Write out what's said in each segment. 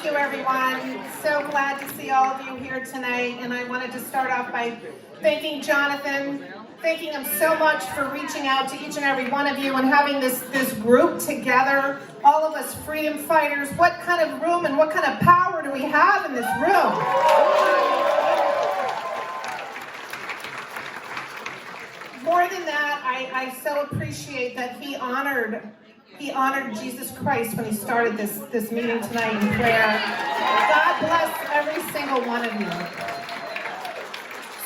Thank you, everyone. So glad to see all of you here tonight. And I wanted to start off by thanking Jonathan, thanking him so much for reaching out to each and every one of you and having this group together. All of us freedom fighters. What kind of room and what kind of power do we have in this room? More than that, I so appreciate that he honored Jesus Christ when he started this meeting tonight in prayer. God bless every single one of you.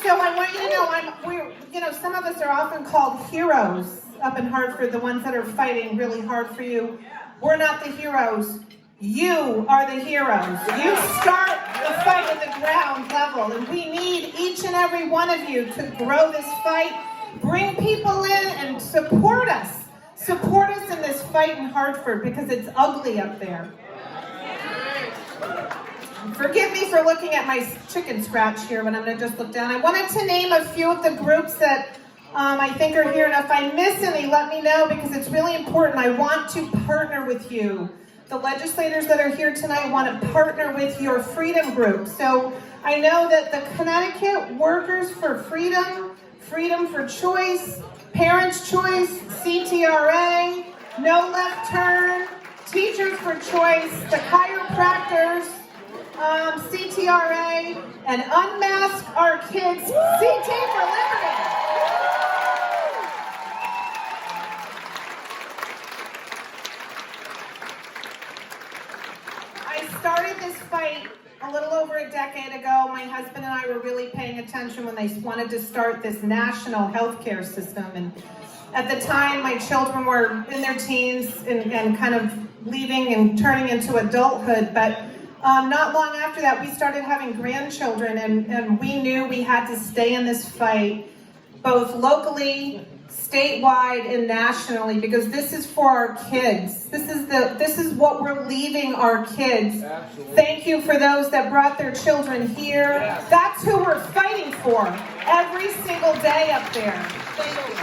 So I want you to know, some of us are often called heroes up in Hartford, the ones that are fighting really hard for you. We're not the heroes. You are the heroes. You start the fight at the ground level, and we need each and every one of you to grow this fight. Bring people in and support us. Support us in this fight in Hartford because it's ugly up there. Forgive me for looking at my chicken scratch here, but I'm going to just look down. I wanted to name a few of the groups that I think are here. And if I miss any, let me know because it's really important. I want to partner with you. The legislators that are here tonight want to partner with your freedom group. So I know that the Connecticut Workers for Freedom, Freedom for Choice, Parents' Choice, CTRA, No Left Turn, Teachers for Choice, the chiropractors, CTRA, and Unmask Our Kids, CT for Liberty. I started this fight a little over a decade ago. My husband and I were really paying attention when they wanted to start this national healthcare system. And at the time, my children were in their teens and kind of leaving and turning into adulthood. But not long after that, we started having grandchildren, and we knew we had to stay in this fight, both locally, statewide, and nationally, because this is for our kids. This is what we're leaving our kids. Absolutely. Thank you for those that brought their children here. Yes. That's who we're fighting for every single day up there. Thank you.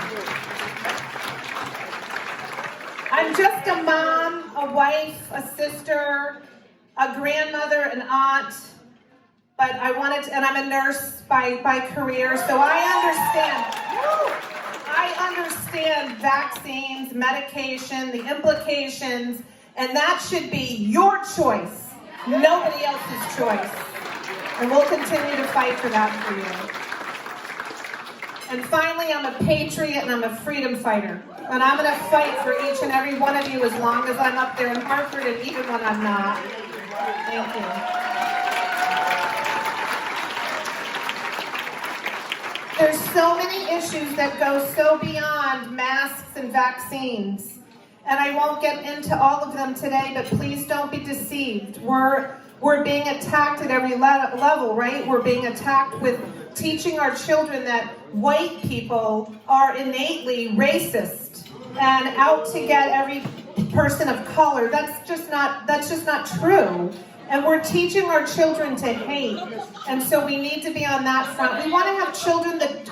I'm just a mom, a wife, a sister, a grandmother, an aunt, but and I'm a nurse by career, so I understand vaccines, medication, the implications, and that should be your choice, nobody else's choice. And we'll continue to fight for that for you. And finally, I'm a patriot and I'm a freedom fighter. And I'm going to fight for each and every one of you as long as I'm up there in Hartford and even when I'm not. Thank you. There's so many issues that go so beyond masks and vaccines. And I won't get into all of them today, but please don't be deceived. We're being attacked at every level, right? We're being attacked with teaching our children that white people are innately racist and out to get every person of color. That's just not true. And we're teaching our children to hate. And so we need to be on that front. We want to have children that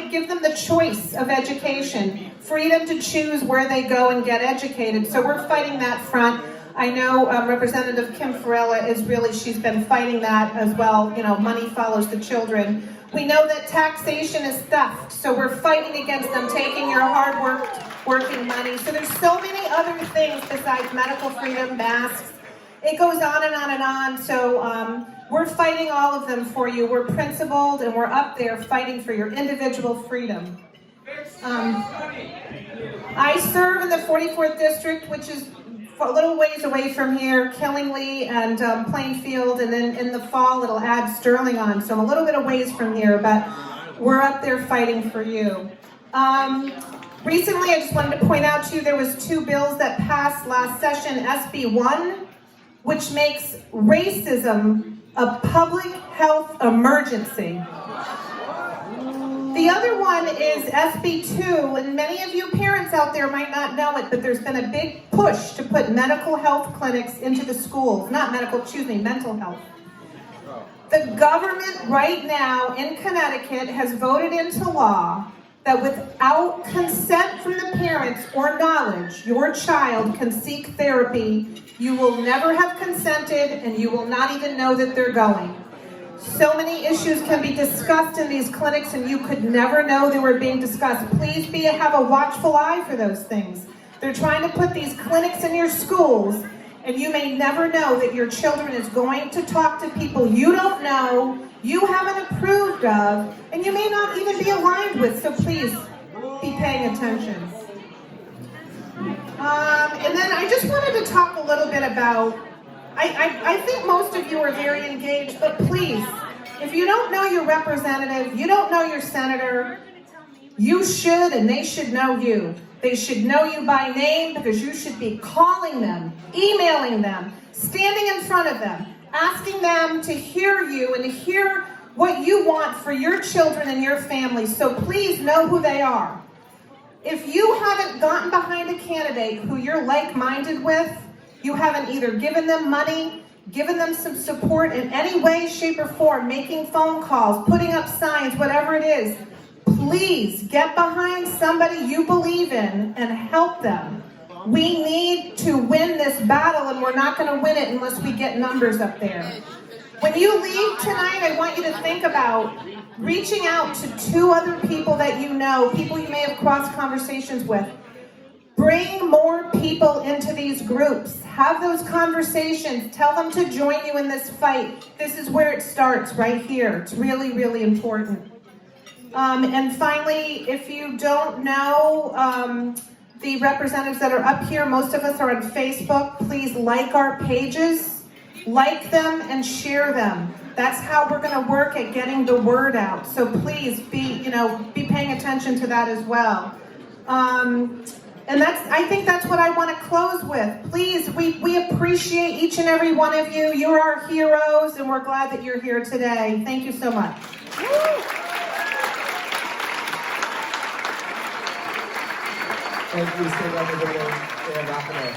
give them the choice of education, freedom to choose where they go and get educated. So we're fighting that front. I know Representative Kim Fiorello she's been fighting that as well. You know, money follows the children. We know that taxation is theft, so we're fighting against them taking your working money. So there's so many other things besides medical freedom, masks. It goes on and on and on. So we're fighting all of them for you. We're principled and we're up there fighting for your individual freedom. I serve in the 44th District, which is a little ways away from here, Killingly and Plainfield, and then in the fall it'll add Sterling on, so I'm a little bit of ways from here, but we're up there fighting for you. Recently, I just wanted to point out to you there was 2 bills that passed last session, SB 1, which makes racism a public health emergency. The other one is SB 2, and many of you parents out there might not know it, but there's been a big push to put mental health clinics into the schools. Mental health. The government right now in Connecticut has voted into law that without consent from the parents or knowledge, your child can seek therapy, you will never have consented and you will not even know that they're going. So many issues can be discussed in these clinics and you could never know they were being discussed. Please have a watchful eye for those things. They're trying to put these clinics in your schools, and you may never know that your children is going to talk to people you don't know, you haven't approved of, and you may not even be aligned with, so please be paying attention. And then I just wanted to talk a little bit about, I think most of you are very engaged, but please, if you don't know your representative, you don't know your senator, you should and they should know you. They should know you by name because you should be calling them, emailing them, standing in front of them, asking them to hear you and to hear what you want for your children and your family. So please know who they are. If you haven't gotten behind a candidate who you're like-minded with, you haven't either given them money, given them some support in any way, shape, or form, making phone calls, putting up signs, whatever it is, please get behind somebody you believe in and help them. We need to win this battle, and we're not going to win it unless we get numbers up there. When you leave tonight, I want you to think about reaching out to 2 other people that you know, people you may have crossed conversations with. Bring more people into these groups. Have those conversations. Tell them to join you in this fight. This is where it starts, right here. It's really, really important. And finally, if you don't know the representatives that are up here, most of us are on Facebook. Please like our pages, like them and share them. That's how we're going to work at getting the word out. So please be paying attention to that as well. And I think that's what I want to close with. Please, we appreciate each and every one of you. You're our heroes, and we're glad that you're here today. Thank you so much. Thank you, State Representative Dan Rapinoe.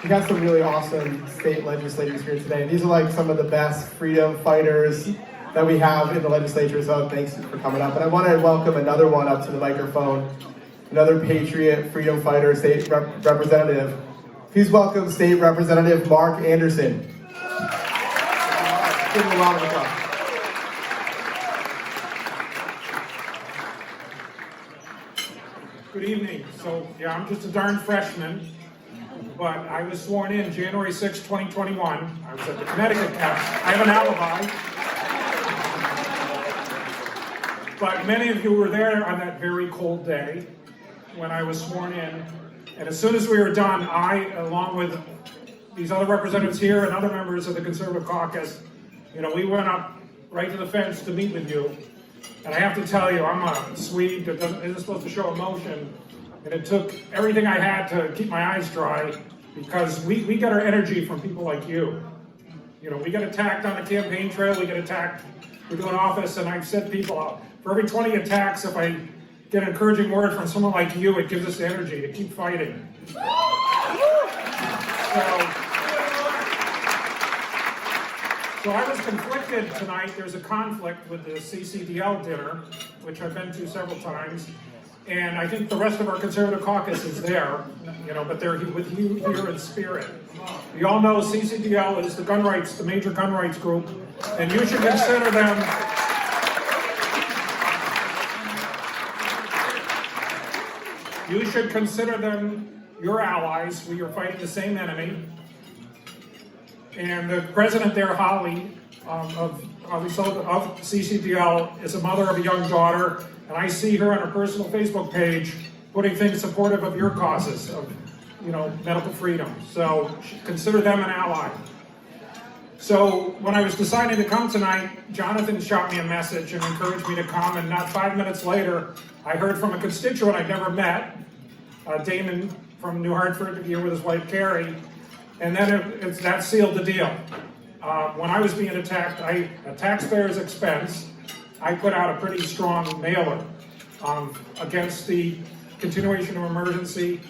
We got some really awesome state legislators here today. These are like some of the best freedom fighters that we have in the legislature, so thanks for coming up. And I want to welcome another one up to the microphone, another patriot, freedom fighter, state representative. Please welcome State Representative Mark Anderson. Give him a round of applause. Good evening. So, yeah, I'm just a darn freshman, but I was sworn in January 6, 2021. I was at the Connecticut test. I have an alibi. But many of you were there on that very cold day when I was sworn in. And as soon as we were done, I, along with these other representatives here and other members of the Conservative Caucus, we went up right to the fence to meet with you. And I have to tell you, I'm a Swede that isn't supposed to show emotion, and it took everything I had to keep my eyes dry, because we get our energy from people like you. We get attacked on the campaign trail, we get attacked, we do an office, and I've said people, for every 20 attacks, if I get an encouraging word from someone like you, it gives us the energy to keep fighting. So I was conflicted tonight. There's a conflict with the CCDL dinner, which I've been to several times, and I think the rest of our Conservative Caucus is there, but they're with you here in spirit. You all know CCDL is the major gun rights group, and you should consider them. You should consider them your allies. We are fighting the same enemy. And the president there, Holly, of CCDL, is a mother of a young daughter, and I see her on her personal Facebook page putting things supportive of your causes of, medical freedom. So consider them an ally. So when I was deciding to come tonight, Jonathan shot me a message and encouraged me to come, and not 5 minutes later, I heard from a constituent I'd never met, Damon from New Hartford, here with his wife Carrie, and then that sealed the deal. When I was being attacked, at taxpayers' expense, I put out a pretty strong mailer against the continuation of emergency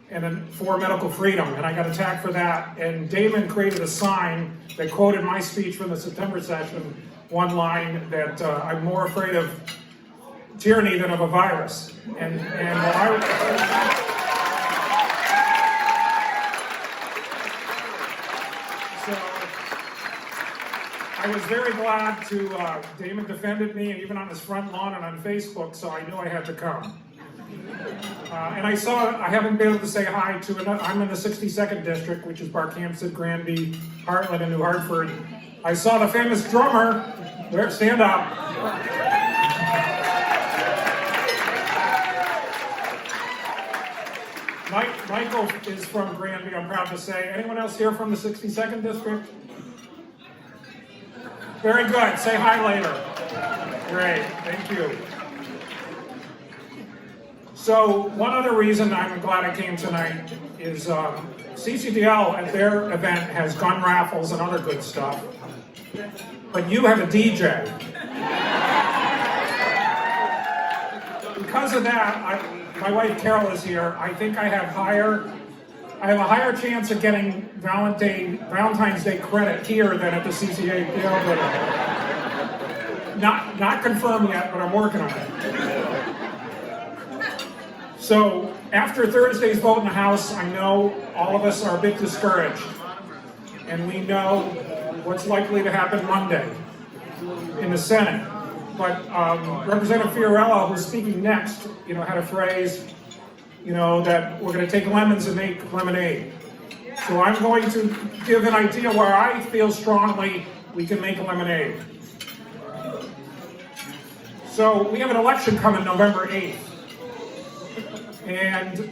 and then for medical freedom, and I got attacked for that. And Damon created a sign that quoted my speech from the September session, one line that I'm more afraid of tyranny than of a virus. And so I was very glad to, Damon defended me, even on his front lawn and on Facebook, so I knew I had to come. And I haven't been able to say hi to another. I'm in the 62nd district, which is Barkhamsted, Granby, Heartland, and New Hartford. I saw the famous drummer. There, stand up. Michael is from Granby, I'm proud to say. Anyone else here from the 62nd district? Very good. Say hi later. Great. Thank you. So one other reason I'm glad I came tonight is CCDL at their event has gun raffles and other good stuff, but you have a DJ. Because of that, my wife Carol is here. I think I have a higher chance of getting Valentine's Day credit here than at the CCDL. Not confirmed yet, but I'm working on it. So after Thursday's vote in the House, I know all of us are a bit discouraged. And we know what's likely to happen Monday in the Senate. But Representative Fiorello, who's speaking next, had a phrase, that we're going to take lemons and make lemonade. So I'm going to give an idea where I feel strongly we can make lemonade. So we have an election coming November 8th. And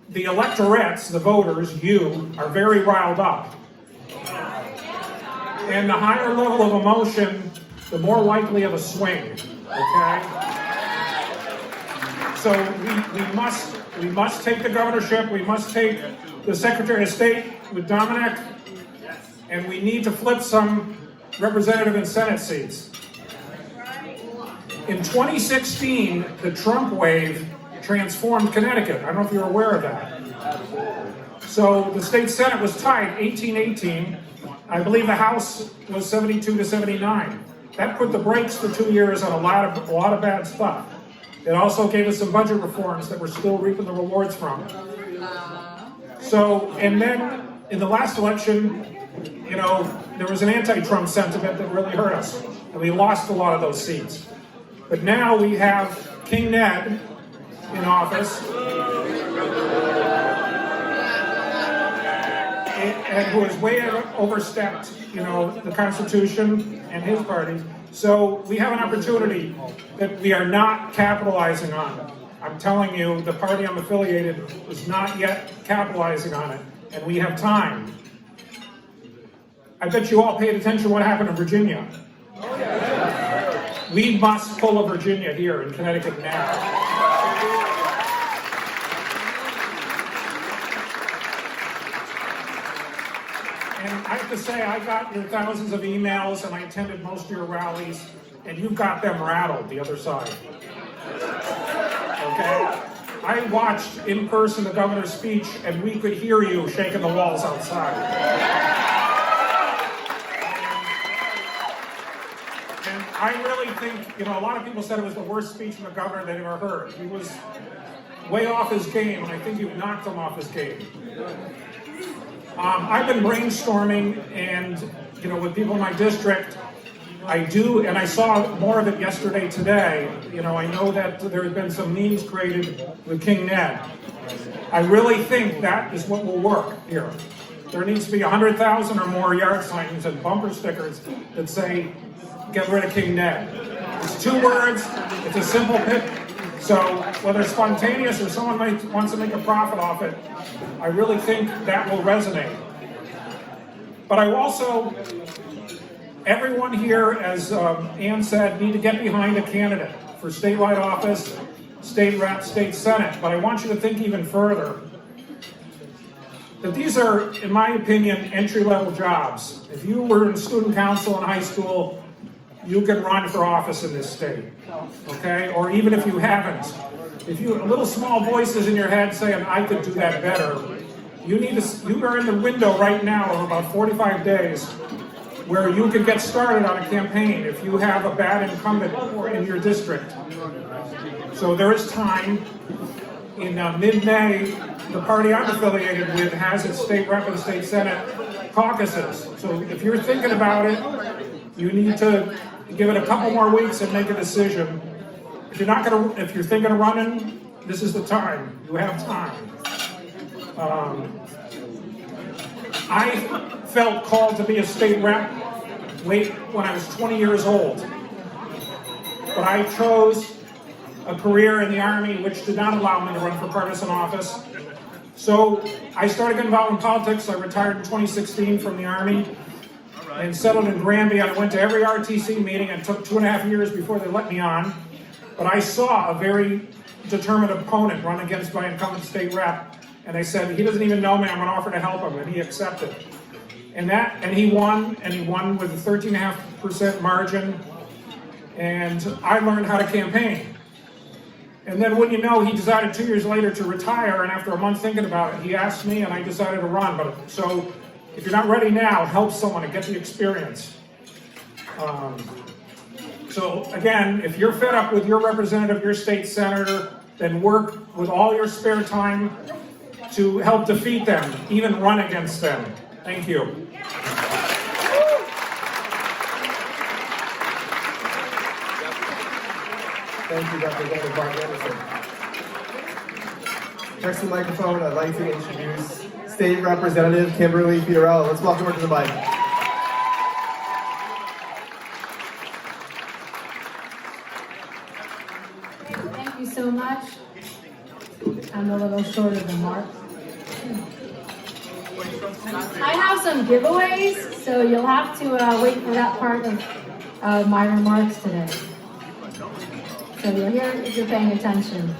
the electorates, the voters, you, are very riled up. And the higher level of emotion, the more likely of a swing, okay? So we must take the governorship, we must take the Secretary of State with Dominic, and we need to flip some representative and Senate seats. In 2016, the Trump wave transformed Connecticut. I don't know if you're aware of that. So the state Senate was tied 18-18. I believe the House was 72-79. That put the brakes for 2 years on a lot of bad stuff. It also gave us some budget reforms that we're still reaping the rewards from. So, and then in the last election, there was an anti-Trump sentiment that really hurt us, and we lost a lot of those seats. But now we have King Ned in office, and who has way overstepped, the Constitution and his party. So we have an opportunity that we are not capitalizing on. I'm telling you, the party I'm affiliated is not yet capitalizing on it, and we have time. I bet you all paid attention to what happened in Virginia. We must pull a Virginia here in Connecticut now. And I have to say, I got your thousands of emails, and I attended most of your rallies, and you've got them rattled, the other side. Okay? I watched in person the governor's speech, and we could hear you shaking the walls outside. And I really think, a lot of people said it was the worst speech from the governor they'd ever heard. He was way off his game, and I think you've knocked him off his game. I've been brainstorming, and with people in my district, and I saw more of it yesterday, today. I know that there have been some memes created with King Ned. I really think that is what will work here. There needs to be 100,000 or more yard signs and bumper stickers that say, "Get rid of King Ned." It's 2 words. It's a simple pick. So whether it's spontaneous or someone wants to make a profit off it, I really think that will resonate. But I also, everyone here, as Ann said, need to get behind a candidate for statewide office, state rep, state senate. But I want you to think even further that these are, in my opinion, entry-level jobs. If you were in student council in high school, you can run for office in this state, okay? Or even if you haven't, if you little small voices in your head saying, "I could do that better," you are in the window right now of about 45 days where you can get started on a campaign if you have a bad incumbent in your district. So there is time. In mid-May, the party I'm affiliated with has its state rep and state senate caucuses. So if you're thinking about it, you need to give it a couple more weeks and make a decision. If you're thinking of running, this is the time. You have time. I felt called to be a state rep late when I was 20 years old. But I chose a career in the Army which did not allow me to run for partisan office. So I started getting involved in politics. I retired in 2016 from the Army and settled in Granby. I went to every RTC meeting. It took 2.5 years before they let me on. But I saw a very determined opponent run against my incumbent state rep. And I said, he doesn't even know me, I'm going to offer to help him. And he accepted. And he won with a 13.5% margin. And I learned how to campaign. And then wouldn't you know, he decided 2 years later to retire, and after a month thinking about it, he asked me and I decided to run. So if you're not ready now, help someone to get the experience. So again, if you're fed up with your representative, your state senator, then work with all your spare time to help defeat them, even run against them. Thank you. Thank you, Representative Mark Anderson. Next to the microphone, I'd like to introduce State Representative Kimberly Fiorello. Let's welcome her to the mic. Thank you so much. I'm a little shorter than Mark. I have some giveaways, so you'll have to wait for that part of my remarks today. So you'll hear it if you're paying attention.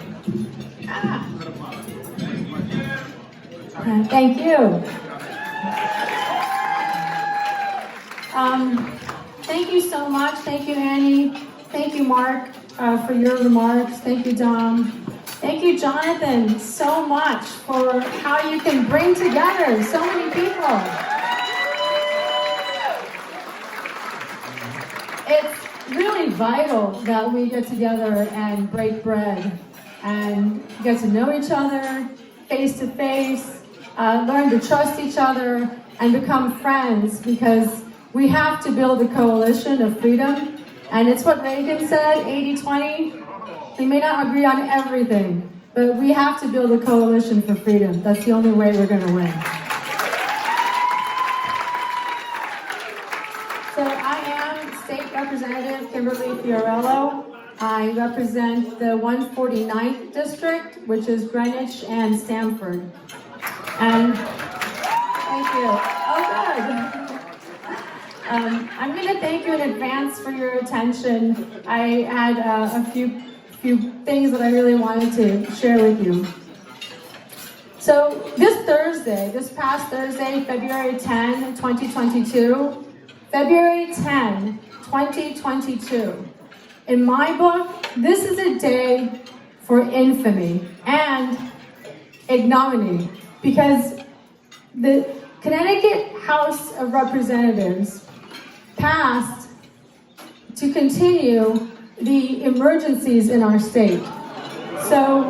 Thank you. Thank you so much. Thank you, Annie. Thank you, Mark, for your remarks. Thank you, Dom. Thank you, Jonathan, so much for how you can bring together so many people. It's really vital that we get together and break bread and get to know each other face to face, learn to trust each other, and become friends, because we have to build a coalition of freedom. And it's what Reagan said, 80-20. We may not agree on everything, but we have to build a coalition for freedom. That's the only way we're going to win. So I am State Representative Kimberly Fiorello. I represent the 149th District, which is Greenwich and Stamford. And thank you. Oh, good. I'm going to thank you in advance for your attention. I had a few things that I really wanted to share with you. So this past Thursday, February 10, 2022, February 10, 2022. In my book, this is a day for infamy and ignominy, because the Connecticut House of Representatives passed to continue the emergencies in our state. So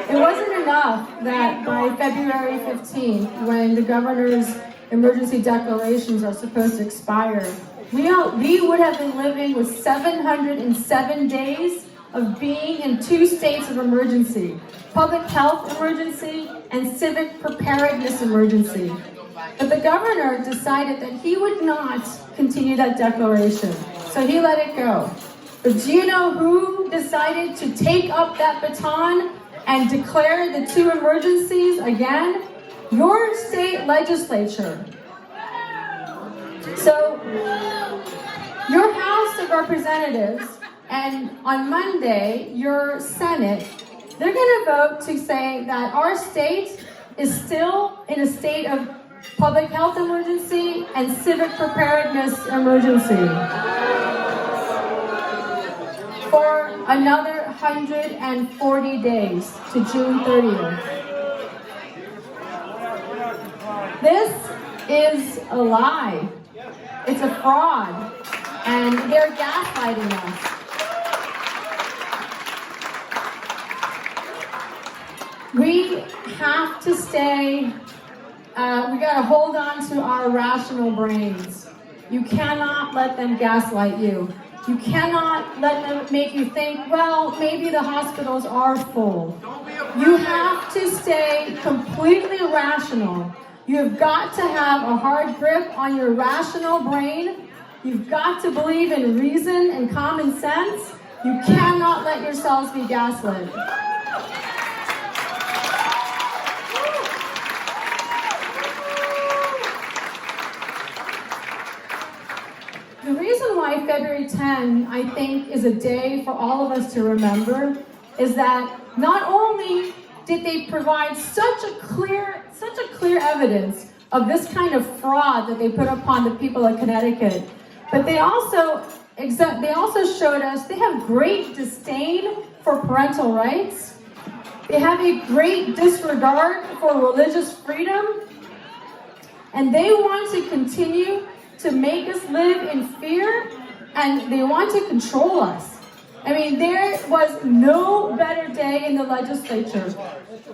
it wasn't enough that by February 15th, when the governor's emergency declarations are supposed to expire, we would have been living with 707 days of being in 2 states of emergency: public health emergency and civic preparedness emergency. But the governor decided that he would not continue that declaration, so he let it go. But do you know who decided to take up that baton and declare the 2 emergencies again? Your state legislature. So, your House of Representatives, and on Monday, your Senate, they're going to vote to say that our state is still in a state of public health emergency and civic preparedness emergency for another 140 days to June 30th. This is a lie. It's a fraud. And they're gaslighting us. We have to stay, we gotta hold on to our rational brains. You cannot let them gaslight you. You cannot let them make you think, well, maybe the hospitals are full. You have to stay completely rational. You've got to have a hard grip on your rational brain. You've got to believe in reason and common sense. You cannot let yourselves be gaslit. The reason why February 10, I think, is a day for all of us to remember is that not only did they provide such a clear evidence of this kind of fraud that they put upon the people of Connecticut, but they also showed us they have great disdain for parental rights. They have a great disregard for religious freedom, and they want to continue to make us live in fear, and they want to control us. I mean, there was no better day in the legislature.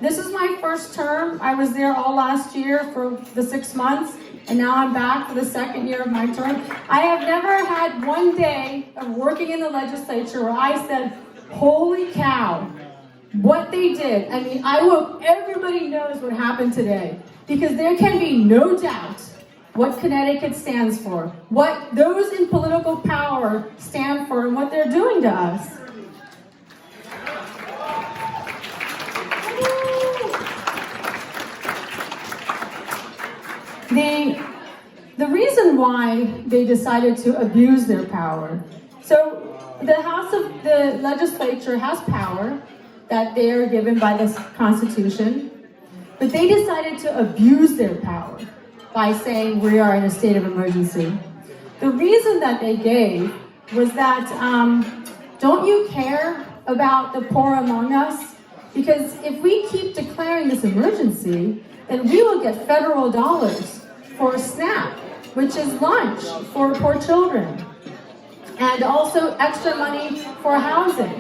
This is my first term. I was there all last year for the 6 months, and now I'm back for the second year of my term. I have never had one day of working in the legislature where I said, holy cow, what they did. I mean, I hope everybody knows what happened today, because there can be no doubt what Connecticut stands for, what those in political power stand for, and what they're doing to us. The reason why they decided to abuse their power, so the legislature has power that they are given by the Constitution, but they decided to abuse their power by saying we are in a state of emergency. The reason that they gave was that, don't you care about the poor among us? Because if we keep declaring this emergency, then we will get federal dollars for SNAP, which is lunch for poor children, and also extra money for housing.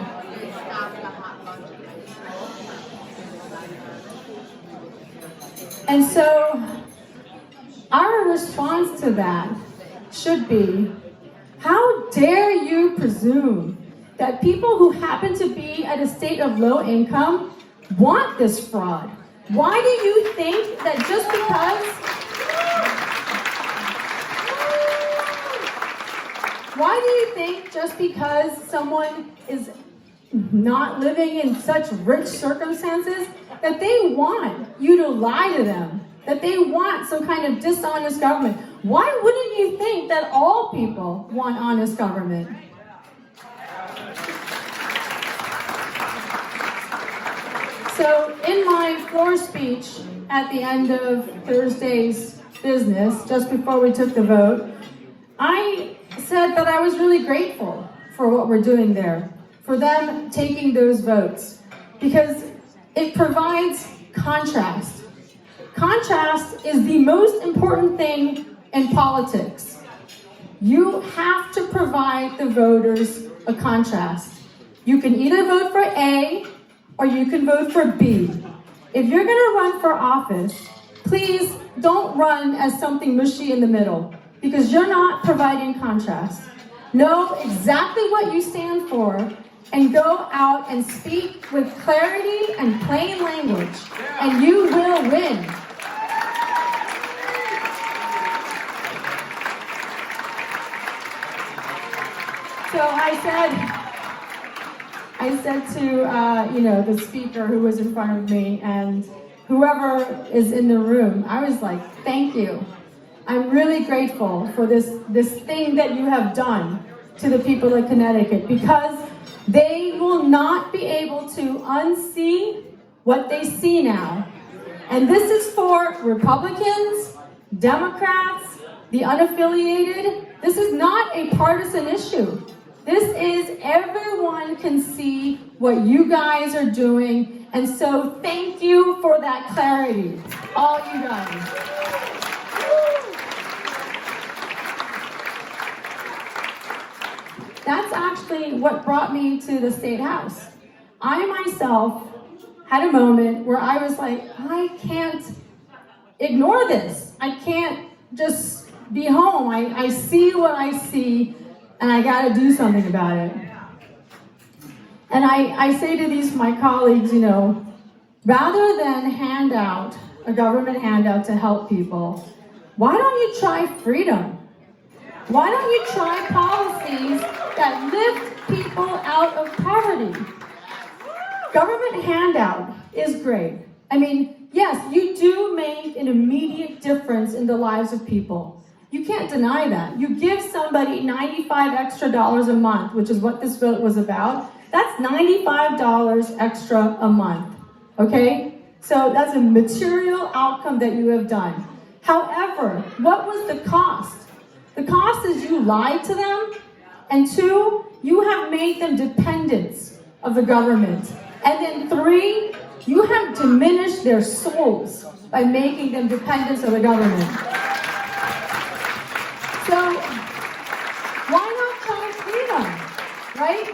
And so, our response to that should be, how dare you presume that people who happen to be at a state of low income want this fraud? Why do you think that just because someone is not living in such rich circumstances that they want you to lie to them? That they want some kind of dishonest government? Why wouldn't you think that all people want honest government? So in my floor speech at the end of Thursday's business, just before we took the vote, I said that I was really grateful for what we're doing there, for them taking those votes, because it provides contrast. Contrast is the most important thing in politics. You have to provide the voters a contrast. You can either vote for A or you can vote for B. If you're going to run for office, please don't run as something mushy in the middle, because you're not providing contrast. Know exactly what you stand for and go out and speak with clarity and plain language, and you will win. So I said to the speaker who was in front of me and whoever is in the room, I was like, thank you. I'm really grateful for this thing that you have done to the people of Connecticut, because they will not be able to unsee what they see now. And this is for Republicans, Democrats, the unaffiliated. This is not a partisan issue. This is, everyone can see what you guys are doing. And so thank you for that clarity, all you guys. that's actually what brought me to the State House. I myself had a moment where I was like, I can't ignore this. I can't just be home. I see what I see, and I gotta do something about it. And I say to these my colleagues, rather than hand out a government handout to help people, why don't you try freedom? Why don't you try policies that lift people out of poverty? Government handout is great. I mean, yes, you do make an immediate difference in the lives of people. You can't deny that. You give somebody $95 extra a month, which is what this vote was about. That's $95 extra a month, okay? So that's a material outcome that you have done. However, what was the cost? The cost is you lied to them, and 2, you have made them dependents of the government. And then 3, you have diminished their souls by making them dependents of the government. So, why not try freedom, right?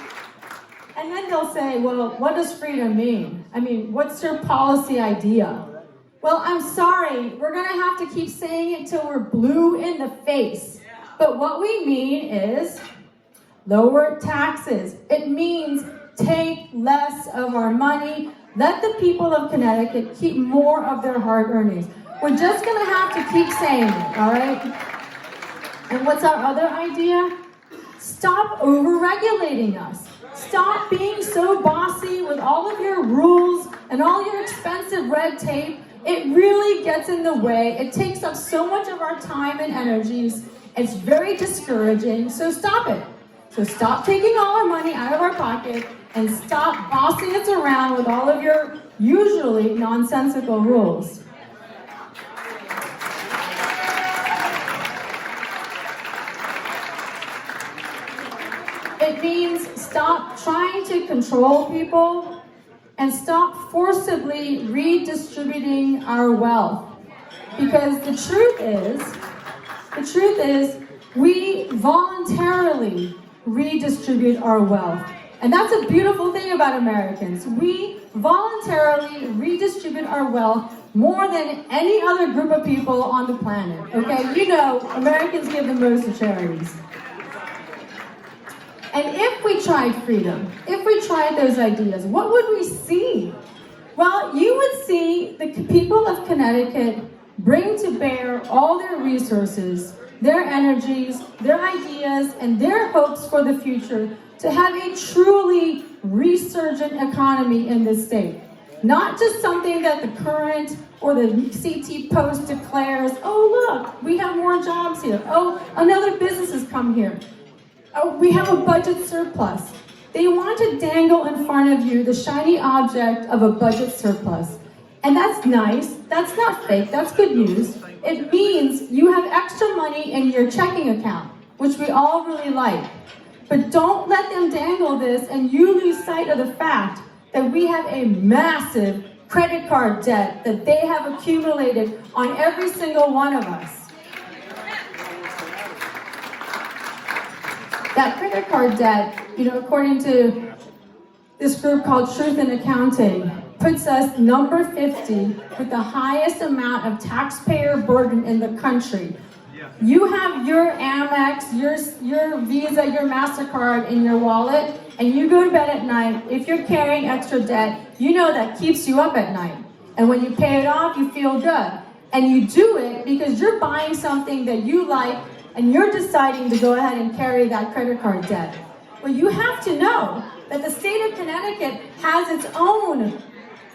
And then they'll say, well, what does freedom mean? I mean, what's your policy idea? Well, I'm sorry, we're gonna have to keep saying it till we're blue in the face. But what we mean is lower taxes. It means take less of our money. Let the people of Connecticut keep more of their hard earnings. We're just gonna have to keep saying it, all right? And what's our other idea? Stop over-regulating us. Stop being so bossy with all of your rules and all your expensive red tape. It really gets in the way. It takes up so much of our time and energies. It's very discouraging, so stop it. So stop taking all our money out of our pocket and stop bossing us around with all of your usually nonsensical rules. It means stop trying to control people and stop forcibly redistributing our wealth. Because the truth is, we voluntarily redistribute our wealth. And that's a beautiful thing about Americans. We voluntarily redistribute our wealth more than any other group of people on the planet. Okay, Americans give the most to charities. And if we tried freedom, if we tried those ideas, what would we see? Well, you would see the people of Connecticut bring to bear all their resources, their energies, their ideas, and their hopes for the future to have a truly resurgent economy in this state. Not just something that the Current or the CT Post declares, oh look, we have more jobs here. Oh, another business has come here. Oh, we have a budget surplus. They want to dangle in front of you the shiny object of a budget surplus. And that's nice, that's not fake, that's good news. It means you have extra money in your checking account, which we all really like. But don't let them dangle this and you lose sight of the fact that we have a massive credit card debt that they have accumulated on every single one of us. That credit card debt, according to this group called Truth in Accounting, puts us number 50 with the highest amount of taxpayer burden in the country. You have your Amex, your Visa, your MasterCard in your wallet, and you go to bed at night. If you're carrying extra debt, that keeps you up at night. And when you pay it off, you feel good. And you do it because you're buying something that you like, and you're deciding to go ahead and carry that credit card debt. Well, you have to know that the state of Connecticut has its own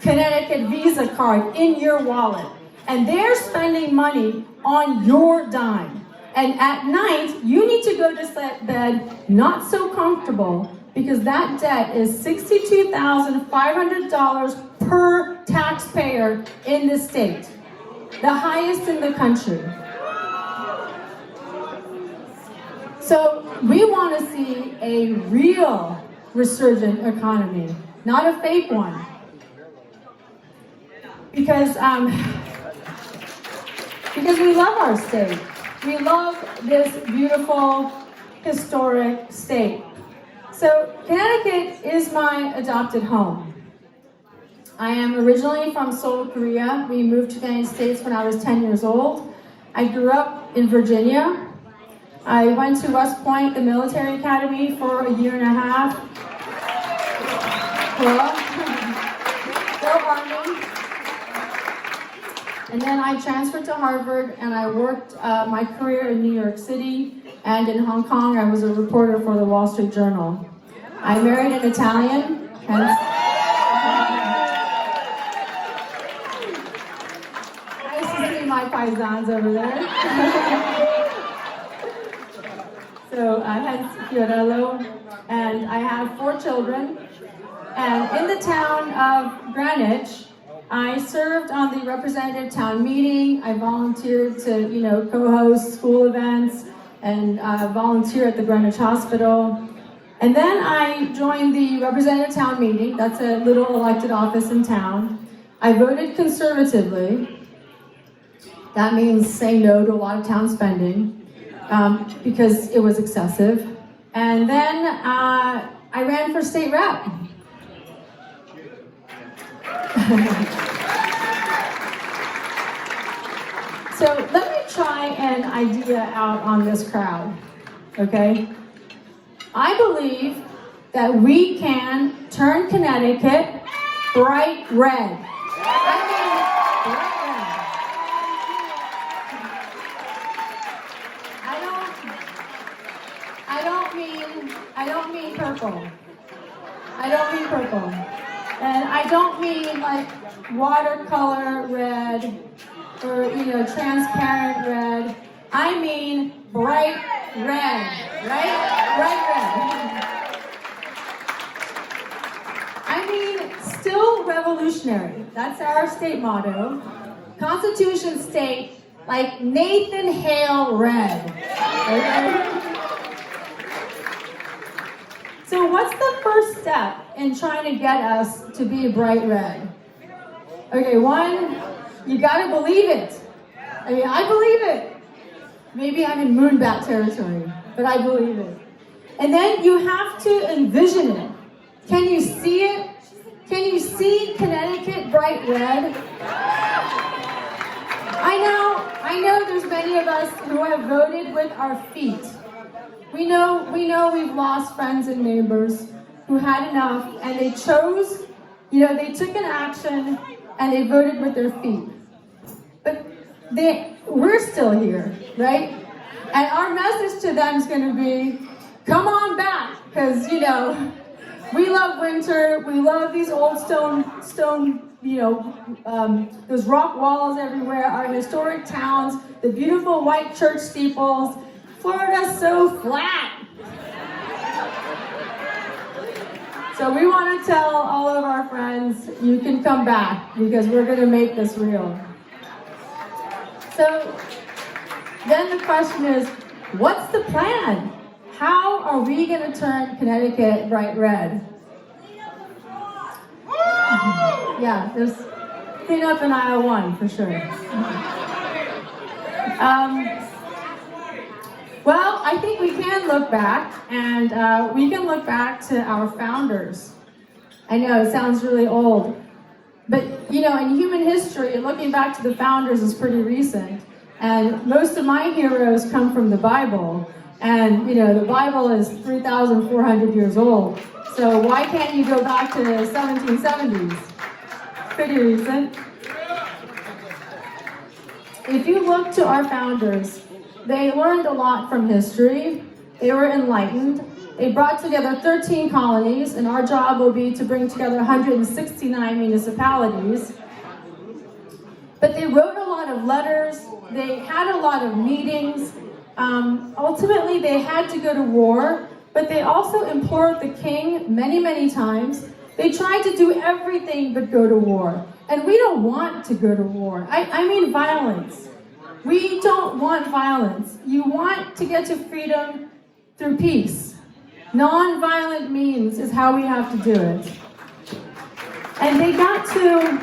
Connecticut Visa card in your wallet. And they're spending money on your dime. And at night, you need to go to bed not so comfortable because that debt is $62,500 per taxpayer in the state. The highest in the country. So we want to see a real resurgent economy, not a fake one. Because we love our state. We love this beautiful, historic state. So Connecticut is my adopted home. I am originally from Seoul, Korea. We moved to the United States when I was 10 years old. I grew up in Virginia. I went to West Point, the military academy, for a year and a half. Go Army. And then I transferred to Harvard, and I worked my career in New York City, and in Hong Kong I was a reporter for the Wall Street Journal. I married an Italian, hence I used to see my paisans over there. So hence Fiorello, and I have 4 children. And in the town of Greenwich, I served on the representative town meeting. I volunteered to, co-host school events and volunteer at the Greenwich Hospital. And then I joined the representative town meeting. That's a little elected office in town. I voted conservatively. That means saying no to a lot of town spending because it was excessive. And then I ran for state rep. So let me try an idea out on this crowd, okay? I believe that we can turn Connecticut bright red. I mean, bright red. I don't mean purple. I don't mean purple. And I don't mean like watercolor red or, transparent red. I mean bright red, right? Bright red. I mean still revolutionary. That's our state motto. Constitution state, like Nathan Hale red. Okay? So what's the first step in trying to get us to be bright red? Okay, 1, you gotta believe it. I believe it. Maybe I'm in moonbat territory, but I believe it. And then you have to envision it. Can you see it? Can you see Connecticut bright red? I know there's many of us who have voted with our feet. We know we've lost friends and neighbors who had enough, and they chose, they took an action and they voted with their feet. But we're still here, right? And our message to them is going to be, come on back, because, we love winter, we love these old stone, those rock walls everywhere, our historic towns, the beautiful white church steeples. Florida's so flat. So we want to tell all of our friends, you can come back because we're going to make this real. So then the question is, what's the plan? How are we going to turn Connecticut bright red? Yeah, there's cleanup in aisle 1 for sure. Well, I think we can look back, and we can look back to our founders. I know, it sounds really old. But, in human history, looking back to the founders is pretty recent. And most of my heroes come from the Bible. And, the Bible is 3,400 years old. So why can't you go back to the 1770s? Pretty recent. If you look to our founders, they learned a lot from history. They were enlightened. They brought together 13 colonies, and our job will be to bring together 169 municipalities. But they wrote a lot of letters. They had a lot of meetings. Ultimately, they had to go to war, but they also implored the king many, many times. They tried to do everything but go to war. And we don't want to go to war. I mean violence. We don't want violence. You want to get to freedom through peace. Non-violent means is how we have to do it. And they got to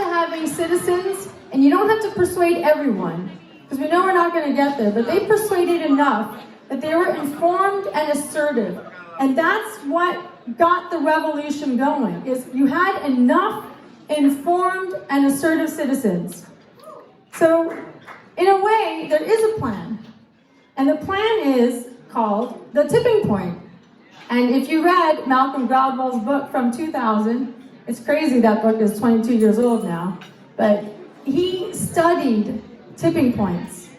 having citizens, and you don't have to persuade everyone, because we know we're not going to get there, but they persuaded enough that they were informed and assertive. And that's what got the revolution going, is you had enough informed and assertive citizens. So, in a way, there is a plan. And the plan is called The Tipping Point. And if you read Malcolm Gladwell's book from 2000, it's crazy that book is 22 years old now, but he studied tipping points.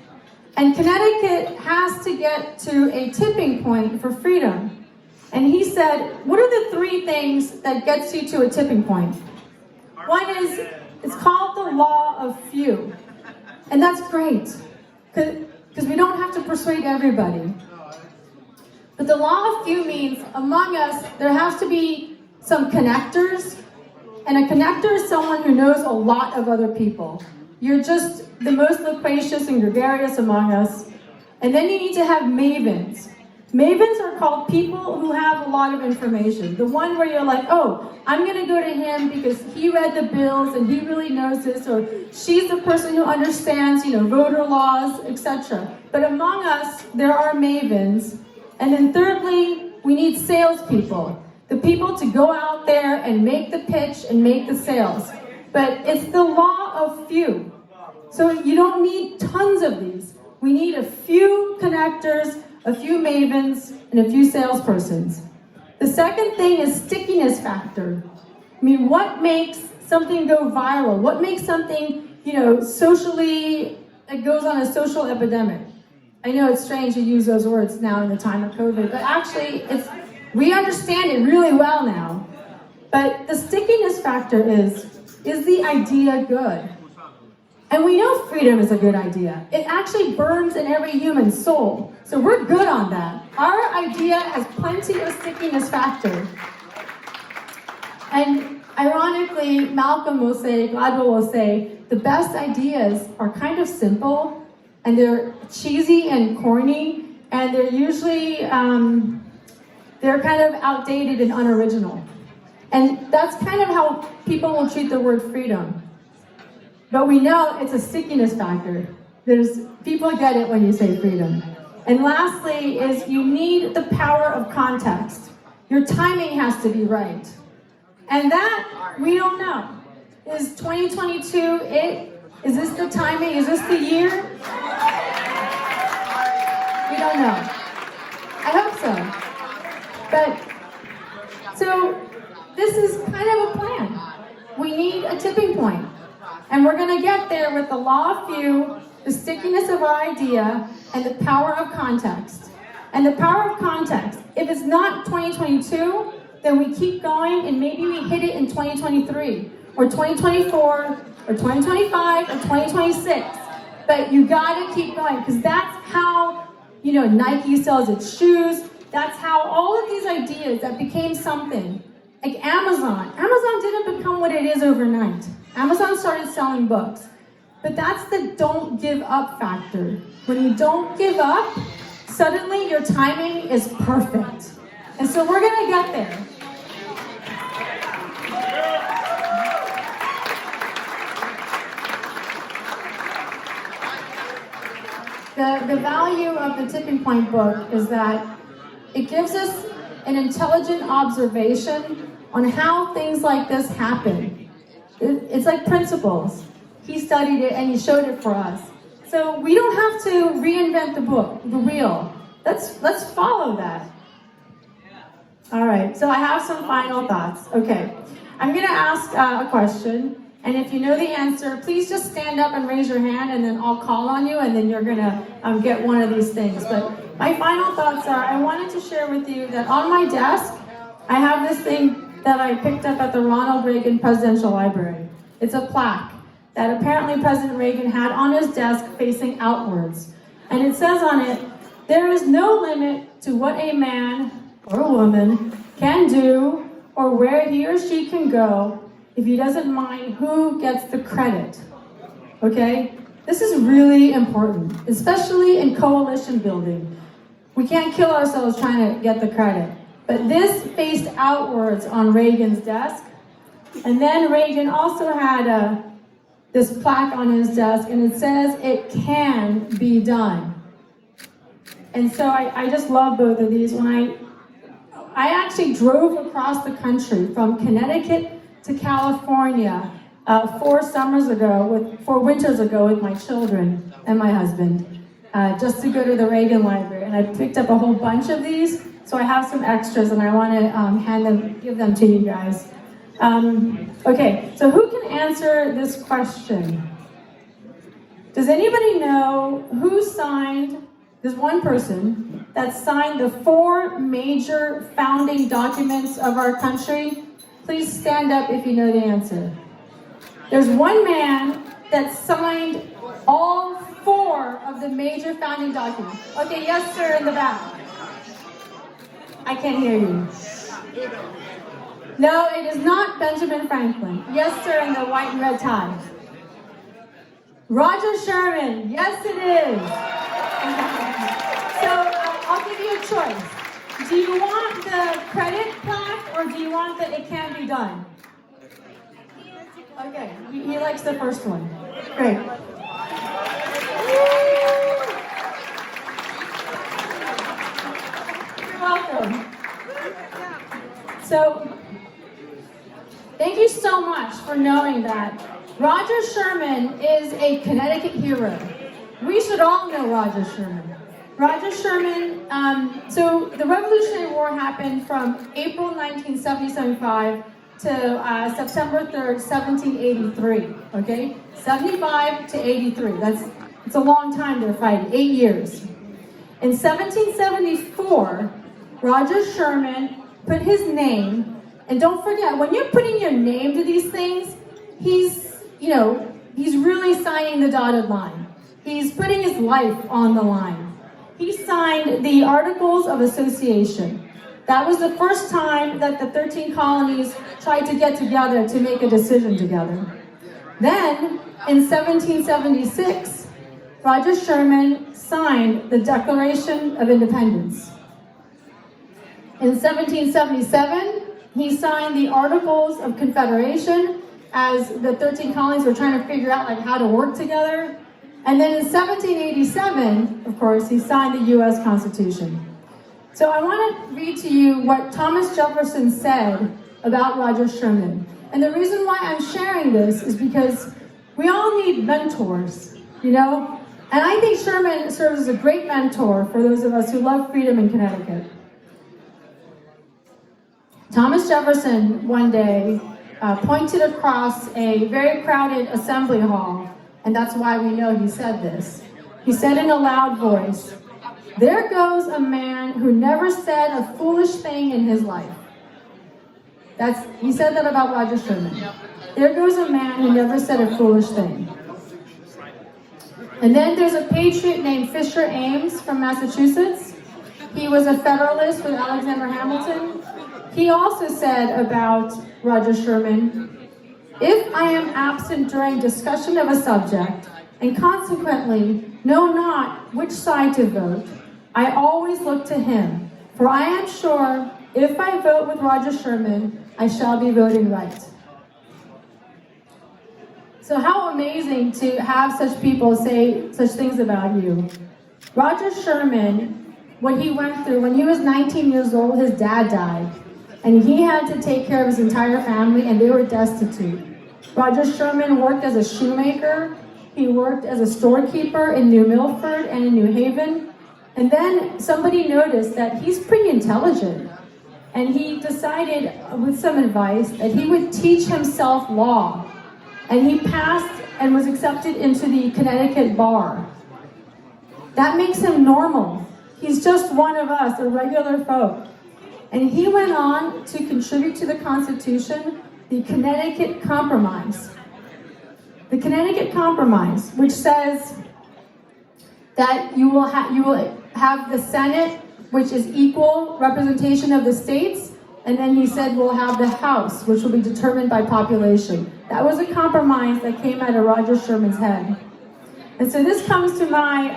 And Connecticut has to get to a tipping point for freedom. And he said, what are the 3 things that gets you to a tipping point? One is, it's called the law of few. And that's great, because we don't have to persuade everybody. But the law of few means, among us, there has to be some connectors. And a connector is someone who knows a lot of other people. You're just the most loquacious and gregarious among us. And then you need to have mavens. Mavens are called people who have a lot of information. The one where you're like, oh, I'm going to go to him because he read the bills and he really knows this, or she's the person who understands, voter laws, etc. But among us, there are mavens. And then thirdly, we need salespeople. The people to go out there and make the pitch and make the sales. But it's the law of few. So you don't need tons of these. We need a few connectors, a few mavens, and a few salespersons. The second thing is stickiness factor. I mean, what makes something go viral? What makes something, socially, it goes on a social epidemic? I know it's strange to use those words now in the time of COVID, but actually, we understand it really well now. But the stickiness factor is the idea good? And we know freedom is a good idea. It actually burns in every human soul. So we're good on that. Our idea has plenty of stickiness factor. And ironically, Gladwell will say, the best ideas are kind of simple, and they're cheesy and corny, and they're usually, they're kind of outdated and unoriginal. And that's kind of how people will treat the word freedom. But we know it's a stickiness factor. People get it when you say freedom. And lastly is you need the power of context. Your timing has to be right. And that, we don't know. Is 2022 it? Is this the timing? Is this the year? We don't know. I hope so. So this is kind of a plan. We need a tipping point. And we're going to get there with the law of few, the stickiness of our idea, and the power of context. And the power of context, if it's not 2022, then we keep going and maybe we hit it in 2023, or 2024, or 2025, or 2026. But you got to keep going, because that's how, Nike sells its shoes. That's how all of these ideas that became something, like Amazon didn't become what it is overnight. Amazon started selling books. But that's the don't give up factor. When you don't give up, suddenly your timing is perfect. And so we're going to get there. The value of the Tipping Point book is that it gives us an intelligent observation on how things like this happen. It's like principles. He studied it and he showed it for us. So we don't have to reinvent the wheel. Let's follow that. All right, so I have some final thoughts. Okay, I'm gonna ask a question, and if you know the answer, please just stand up and raise your hand, and then I'll call on you, and then you're gonna get one of these things. But my final thoughts are, I wanted to share with you that on my desk, I have this thing that I picked up at the Ronald Reagan Presidential Library. It's a plaque that apparently President Reagan had on his desk facing outwards. And it says on it, "There is no limit to what a man or a woman can do or where he or she can go if he doesn't mind who gets the credit." Okay? This is really important, especially in coalition building. We can't kill ourselves trying to get the credit. But this faced outwards on Reagan's desk. And then Reagan also had this plaque on his desk, and it says, "It can be done." And so I just love both of these. When I actually drove across the country from Connecticut to California 4 winters ago with my children and my husband, just to go to the Reagan Library. And I picked up a whole bunch of these, so I have some extras and I want to give them to you guys. Okay, so who can answer this question? Does anybody know who signed, there's one person that signed the 4 major founding documents of our country? Please stand up if you know the answer. There's one man that signed all 4 of the major founding documents. Okay, yes sir, in the back. I can't hear you. No, it is not Benjamin Franklin. Yes sir, in the white and red tie. Roger Sherman. Yes it is. So I'll give you a choice. Do you want the credit plaque or do you want the it can be done? Okay, he likes the first one. Great. You're welcome. So, thank you so much for knowing that. Roger Sherman is a Connecticut hero. We should all know Roger Sherman. Roger Sherman, so the Revolutionary War happened from April 1975 to September 3rd, 1783, okay? 75 to 83, it's a long time they're fighting, 8 years. In 1774, Roger Sherman put his name, and don't forget, when you're putting your name to these things, he's really signing the dotted line. He's putting his life on the line. He signed the Articles of Association. That was the first time that the 13 colonies tried to get together to make a decision together. Then, in 1776, Roger Sherman signed the Declaration of Independence. In 1777, he signed the Articles of Confederation as the 13 colonies were trying to figure out how to work together. And then in 1787, of course, he signed the U.S. Constitution. So I want to read to you what Thomas Jefferson said about Roger Sherman. And the reason why I'm sharing this is because we all need mentors, And I think Sherman serves as a great mentor for those of us who love freedom in Connecticut. Thomas Jefferson one day pointed across a very crowded assembly hall, and that's why we know he said this. He said in a loud voice, "There goes a man who never said a foolish thing in his life." He said that about Roger Sherman. There goes a man who never said a foolish thing. And then there's a patriot named Fisher Ames from Massachusetts. He was a Federalist with Alexander Hamilton. He also said about Roger Sherman, "If I am absent during discussion of a subject, and consequently know not which side to vote, I always look to him, for I am sure if I vote with Roger Sherman, I shall be voting right." So how amazing to have such people say such things about you. Roger Sherman, what he went through, when he was 19 years old, his dad died. And he had to take care of his entire family, and they were destitute. Roger Sherman worked as a shoemaker. He worked as a storekeeper in New Milford and in New Haven. And then somebody noticed that he's pretty intelligent. And he decided, with some advice, that he would teach himself law. And he passed and was accepted into the Connecticut bar. That makes him normal. He's just one of us, a regular folk. And he went on to contribute to the Constitution, the Connecticut Compromise. The Connecticut Compromise, which says that you will have the Senate, which is equal representation of the states, and then he said we'll have the House, which will be determined by population. That was a compromise that came out of Roger Sherman's head. And so this comes to my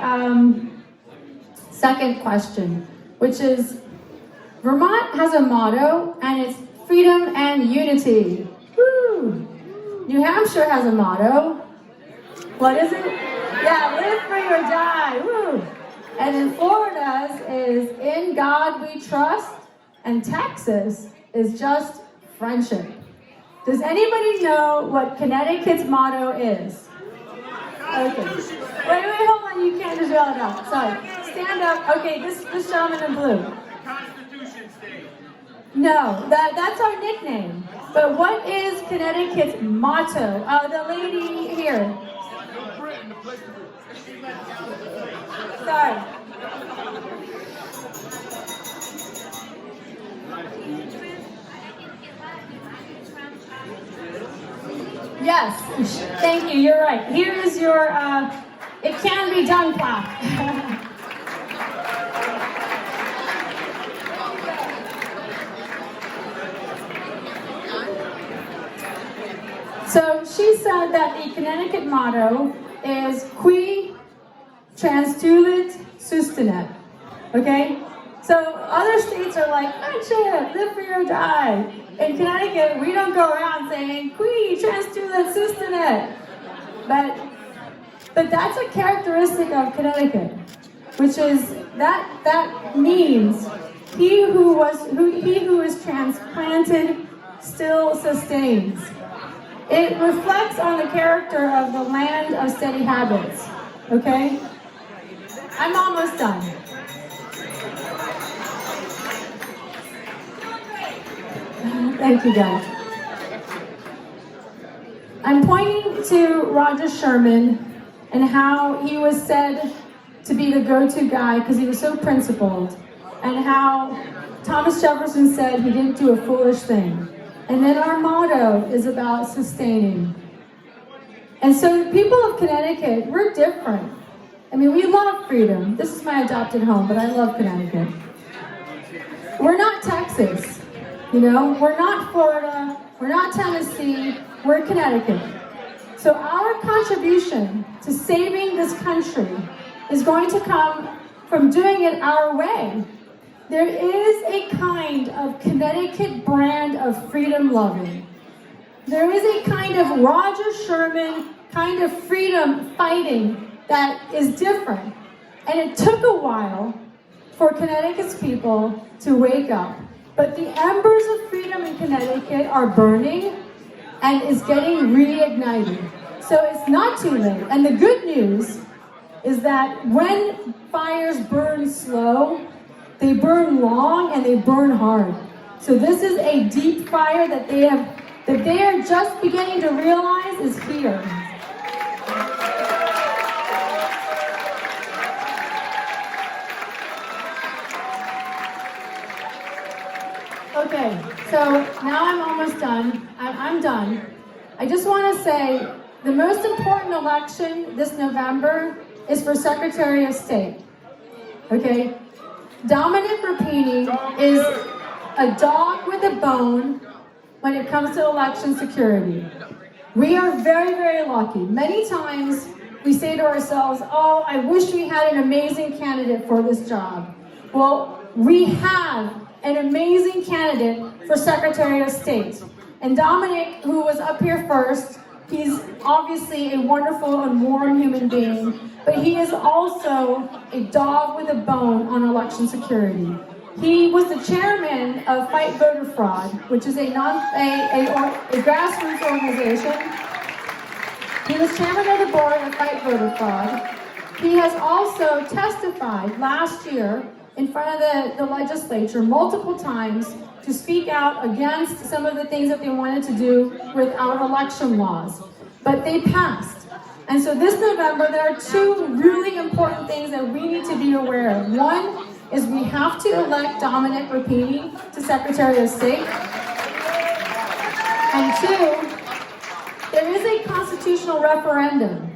second question, which is, Vermont has a motto, and it's freedom and unity. Woo! New Hampshire has a motto. What is it? Yeah, live free or die. Woo! And in Florida, says is, in God we trust, and Texas is just friendship. Does anybody know what Connecticut's motto is? Okay. Wait, hold on. You can't just yell it out. Sorry. Stand up. Okay, this gentleman in blue. Constitution State. No, that's our nickname. But what is Connecticut's motto? The lady here. Sorry. Yes, thank you, you're right. Here is your, it can be done plaque. So she said that the Connecticut motto is qui transtulit sustinet, okay? So other states are like, friendship, live free or die. In Connecticut, we don't go around saying, qui transtulit sustinet. But that's a characteristic of Connecticut, which is that means he who is transplanted still sustains. It reflects on the character of the land of steady habits, okay? I'm almost done. Thank you, guys. I'm pointing to Roger Sherman and how he was said to be the go-to guy because he was so principled, and how Thomas Jefferson said he didn't do a foolish thing. And then our motto is about sustaining. And so the people of Connecticut, we're different. I mean, we love freedom. This is my adopted home, but I love Connecticut. We're not Texas, you know? We're not Florida. We're not Tennessee. We're Connecticut. So our contribution to saving this country is going to come from doing it our way. There is a kind of Connecticut brand of freedom loving. There is a kind of Roger Sherman kind of freedom fighting that is different. And it took a while for Connecticut's people to wake up. But the embers of freedom in Connecticut are burning and is getting reignited. So it's not too late. And the good news is that when fires burn slow, they burn long and they burn hard. So this is a deep fire that they are just beginning to realize is here. Okay, so now I'm almost done. I'm done. I just want to say the most important election this November is for Secretary of State. Okay? Dominic Rapini is a dog with a bone when it comes to election security. We are very, very lucky. Many times we say to ourselves, oh, I wish we had an amazing candidate for this job. Well, we have an amazing candidate for Secretary of State. And Dominic, who was up here first, he's obviously a wonderful and warm human being, but he is also a dog with a bone on election security. He was the chairman of Fight Voter Fraud, which is a grassroots organization. He was chairman of the board of Fight Voter Fraud. He has also testified last year in front of the legislature multiple times to speak out against some of the things that they wanted to do with our election laws. But they passed. And so this November, there are two really important things that we need to be aware of. One is we have to elect Dominic Rapini to Secretary of State. And two, there is a constitutional referendum.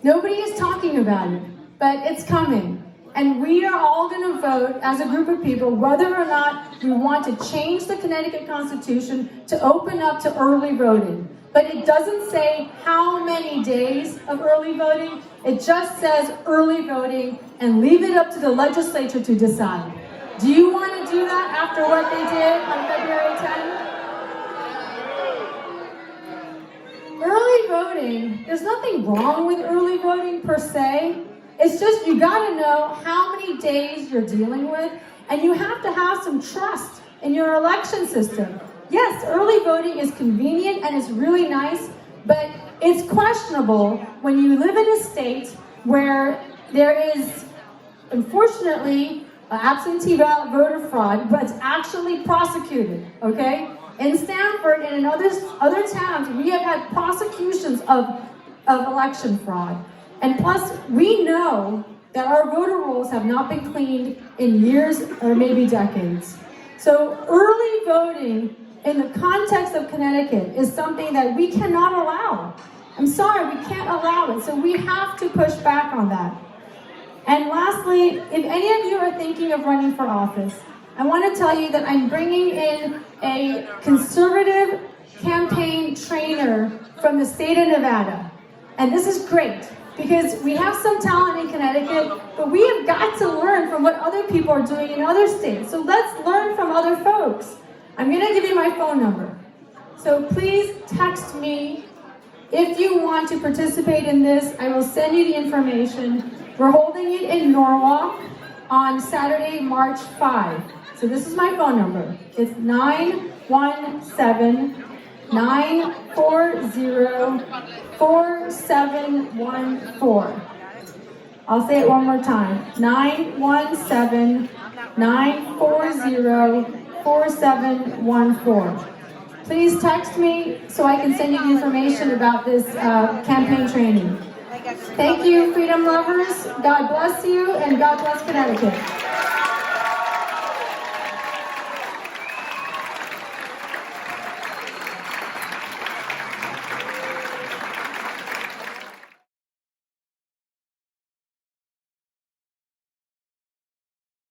Nobody is talking about it, but it's coming. And we are all going to vote as a group of people whether or not we want to change the Connecticut Constitution to open up to early voting. But it doesn't say how many days of early voting. It just says early voting and leave it up to the legislature to decide. Do you want to do that after what they did on February 10th? Early voting, there's nothing wrong with early voting per se, It's just, you gotta know how many days you're dealing with, and you have to have some trust in your election system. Yes, early voting is convenient and it's really nice, but it's questionable when you live in a state where there is, unfortunately, absentee ballot voter fraud, but it's actually prosecuted, okay? In Stanford and in other towns, we have had prosecutions of election fraud. And plus, we know that our voter rolls have not been cleaned in years or maybe decades. So early voting in the context of Connecticut is something that we cannot allow. I'm sorry, we can't allow it. So we have to push back on that. And lastly, if any of you are thinking of running for office, I want to tell you that I'm bringing in a conservative campaign trainer from the state of Nevada. And this is great, because we have some talent in Connecticut, but we have got to learn from what other people are doing in other states. So let's learn from other folks. I'm going to give you my phone number. So please text me if you want to participate in this. I will send you the information. We're holding it in Norwalk on Saturday, March 5. So this is my phone number. It's 917-940-4714. I'll say it one more time. 917-940-4714. Please text me so I can send you the information about this campaign training. Thank you, freedom lovers. God bless you, and God bless Connecticut.